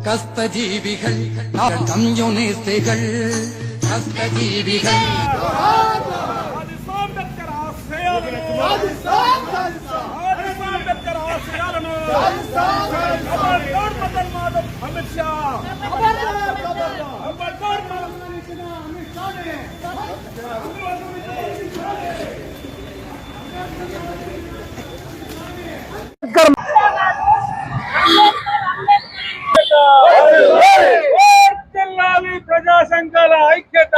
കഷ്ടജീവികൾ കമ്മ്യൂണിസ്റ്റുകൾ കഷ്ടജീവികൾ అమిత్ షా ప్రజా సంఘాల ఐక్యత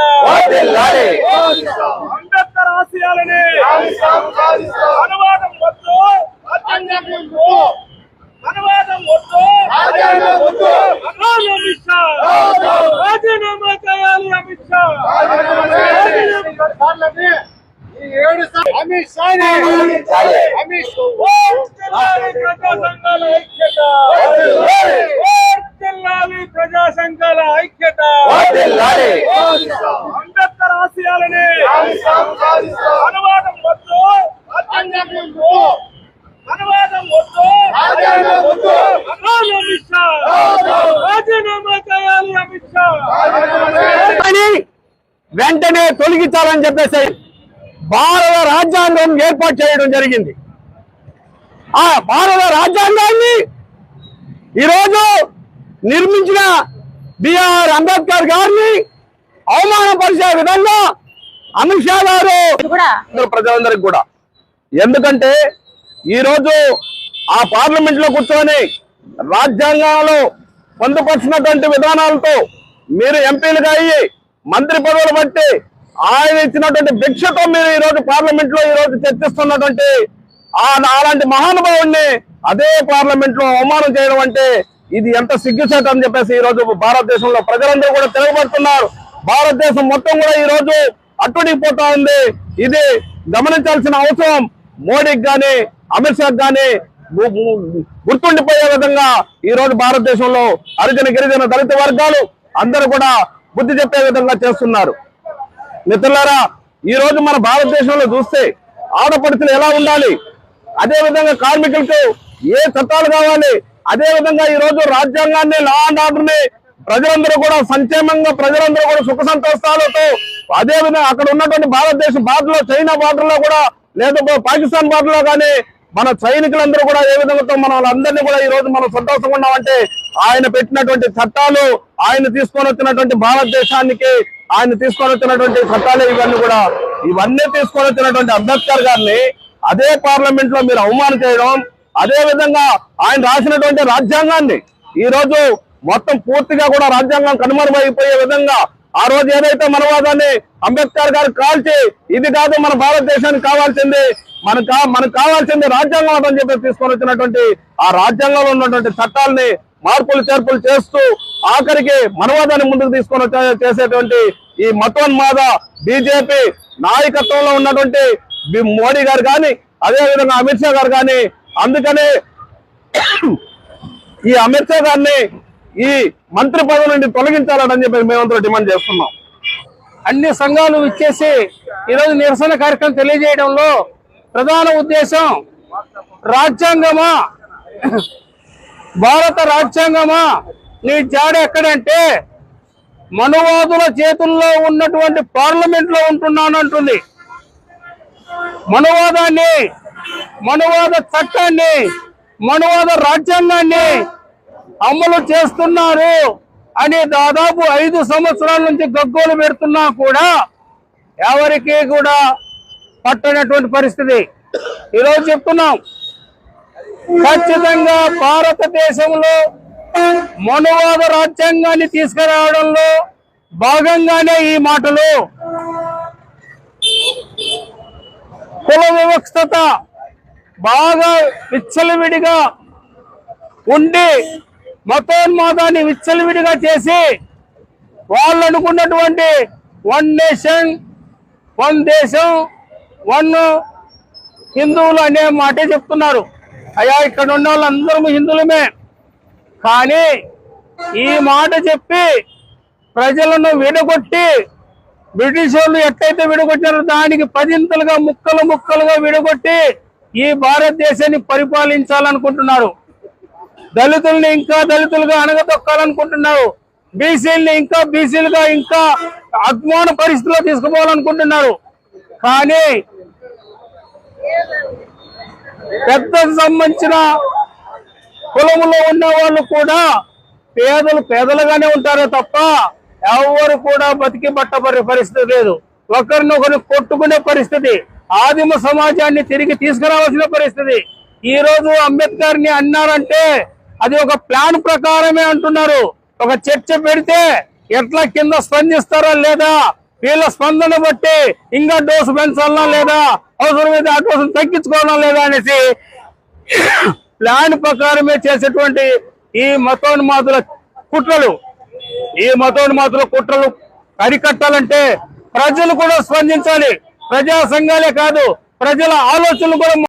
అంబేద్కర్ ఆశయాలని అనువాదం వద్దు అనువాదం వద్దు అమిత్ షా రాజీనామా చేయాలి అమిత్ షా అమిత్ షాని ప్రజా సంఘాల ఐక్యత ప్రజా సంఘాల ఐక్యత అంబేద్కర్ ఆశయాలని అనువాదం వద్దు అనువాదం వద్దు అమిత్ షా రాజీనామా చేయాలి అమిత్ షా వెంటనే తొలగించాలని చెప్పేసి భారత రాజ్యాంగం ఏర్పాటు చేయడం జరిగింది. ఆ భారత రాజ్యాంగాన్ని ఈరోజు నిర్మించిన బిఆర్ అంబేద్కర్ గారిని అవమానపరిచే విధంగా అమిత్ షా గారు ప్రజలందరికీ కూడా, ఎందుకంటే ఈరోజు ఆ పార్లమెంట్ లో కూర్చొని రాజ్యాంగంలో పొందుపరిచినటువంటి విధానాలతో మీరు ఎంపీలుగా అయ్యి మంత్రి పదవులు బట్టి ఆయన ఇచ్చినటువంటి భిక్షతో మీరు ఈరోజు పార్లమెంట్ లో ఈరోజు చర్చిస్తున్నటువంటి అలాంటి మహానుభావుడిని అదే పార్లమెంట్ లో అవమానం చేయడం అంటే ఇది ఎంత సిగ్గుచేట అని చెప్పేసి ఈ రోజు భారతదేశంలో ప్రజలందరూ కూడా తిరగబడుతున్నారు. భారతదేశం మొత్తం కూడా ఈ రోజు అట్టుడిపోతా ఉంది. ఇది గమనించాల్సిన అవసరం మోడీకి గాని అమిత్ షాకి గాని గుర్తుండిపోయే విధంగా ఈ రోజు భారతదేశంలో హరిజన గిరిజన దళిత వర్గాలు అందరూ కూడా బుద్ధి చెప్పే విధంగా చేస్తున్నారు. మిత్రులారా, ఈ రోజు మన భారతదేశంలో చూస్తే ఆడపడుచులు ఎలా ఉండాలి, అదే విధంగా కార్మికులకు ఏ చట్టాలు కావాలి, అదే విధంగా ఈ రోజు రాజ్యాంగాన్ని లా అండ్ ఆర్డర్ ని ప్రజలందరూ కూడా సంక్షేమంగా ప్రజలందరూ కూడా సుఖ సంతోషాలతో అదే విధంగా అక్కడ ఉన్నటువంటి భారతదేశ బార్డర్ లో చైనా బార్డర్ లో కూడా లేదా పాకిస్తాన్ బార్డర్ లో కానీ మన సైనికులందరూ కూడా ఏ విధంగా మన వాళ్ళందరినీ కూడా ఈ రోజు మనం సంతోషంగా ఉన్నామంటే ఆయన పెట్టినటువంటి చట్టాలు, ఆయన తీసుకొని వచ్చినటువంటి భారతదేశానికి ఆయన తీసుకొని వచ్చినటువంటి చట్టాలు ఇవన్నీ తీసుకొని వచ్చినటువంటి అంబేద్కర్ గారిని అదే పార్లమెంట్ లో మీరు అవమానం చేయడం, అదే విధంగా ఆయన రాసినటువంటి రాజ్యాంగాన్ని ఈ రోజు మొత్తం పూర్తిగా కూడా రాజ్యాంగం కనుమరుగైపోయే విధంగా ఆ రోజు ఏదైతే మనవాదాన్ని అంబేద్కర్ గారు కాల్చి ఇది కాదు మన భారతదేశానికి కావాల్సింది, మనకు కావాల్సింది రాజ్యాంగం అని చెప్పి తీసుకొని వచ్చినటువంటి ఆ రాజ్యాంగంలో ఉన్నటువంటి చట్టాలని మార్పులు చేర్పులు చేస్తూ ఆఖరికి మనవాదాన్ని ముందుకు తీసుకొని చేసేటువంటి ఈ మతోన్మాద బీజేపీ నాయకత్వంలో ఉన్నటువంటి మోడీ గారు కానీ అదేవిధంగా అమిత్ షా గారు కానీ, అందుకనే ఈ అమిత్ షా గారిని ఈ మంత్రి పదవి నుండి తొలగించాలని చెప్పి మేమంతా డిమాండ్ చేస్తున్నాం. అన్ని సంఘాలు ఇచ్చేసి ఈరోజు నిరసన కార్యక్రమం తెలియజేయడంలో ప్రధాన ఉద్దేశం రాజ్యాంగమా, భారత రాజ్యాంగమా నీ జాడ ఎక్కడంటే మనువాదుల చేతుల్లో ఉన్నటువంటి పార్లమెంట్ లో ఉంటున్నానంటుంది. మనువాదాన్ని, మనువాద చట్టాన్ని, మనువాద రాజ్యాంగాన్ని అమలు చేస్తున్నారు అని దాదాపు 5 సంవత్సరాల నుంచి గగ్గోలు పెడుతున్నా కూడా ఎవరికి కూడా పట్టనటువంటి పరిస్థితి. ఈరోజు చెప్తున్నాం, ఖచ్చితంగా భారతదేశంలో మనువాద రాజ్యాంగాన్ని తీసుకురావడంలో భాగంగానే ఈ మాటలు. కుల వివక్షత బాగా విచ్చలవిడిగా ఉండి మతోన్మాదాన్ని విచ్చలవిడిగా చేసి వాళ్ళు అనుకున్నటువంటి 1 నేషన్ 1 దేశం 1 హిందువులు అనే మాటే చెప్తున్నారు. అయ్యా, ఇక్కడ ఉన్న వాళ్ళందరూ హిందువులమే, కానీ ఈ మాట చెప్పి ప్రజలను విడగొట్టి బ్రిటిష్ వాళ్ళు ఎట్లయితే విడగొట్టారో దానికి 10ంతలుగా ముక్కలుగా విడగొట్టి ఈ భారతదేశాన్ని పరిపాలించాలనుకుంటున్నారు. దళితుల్ని ఇంకా దళితులుగా అణగదొక్కాలనుకుంటున్నారు, బీసీల్ని ఇంకా బీసీలుగా ఇంకా అజ్ఞాన పరిస్థితిలో తీసుకుపోవాలనుకుంటున్నారు. కానీ పెద్దకు సంబంధించిన కులంలో ఉన్న వాళ్ళు కూడా పేదలుగానే ఉంటారే తప్ప ఎవరు కూడా బతికి బట్టబడే పరిస్థితి లేదు. ఒకరినొకరు కొట్టుకునే పరిస్థితి, ఆదిమ సమాజాన్ని తిరిగి తీసుకురావాల్సిన పరిస్థితి. ఈ రోజు అంబేద్కర్ ని అన్నారంటే అది ఒక ప్లాన్ ప్రకారమే అంటున్నారు. ఒక చర్చ పెడితే ఎట్లా కింద స్పందిస్తారా లేదా, వీళ్ళ స్పందన బట్టి ఇంకా డోసు పెంచాలా లేదా, అవసరమైతే ఆ డోసును తగ్గించుకోవాలా లేదా అనేసి ప్లాన్ ప్రకారమే చేసేటువంటి ఈ మతోన్మాదుల కుట్రలు అరికట్టాలంటే ప్రజలు కూడా స్పందించాలి. ప్రజా సంఘాలే కాదు, ప్రజల ఆలోచనలు కూడా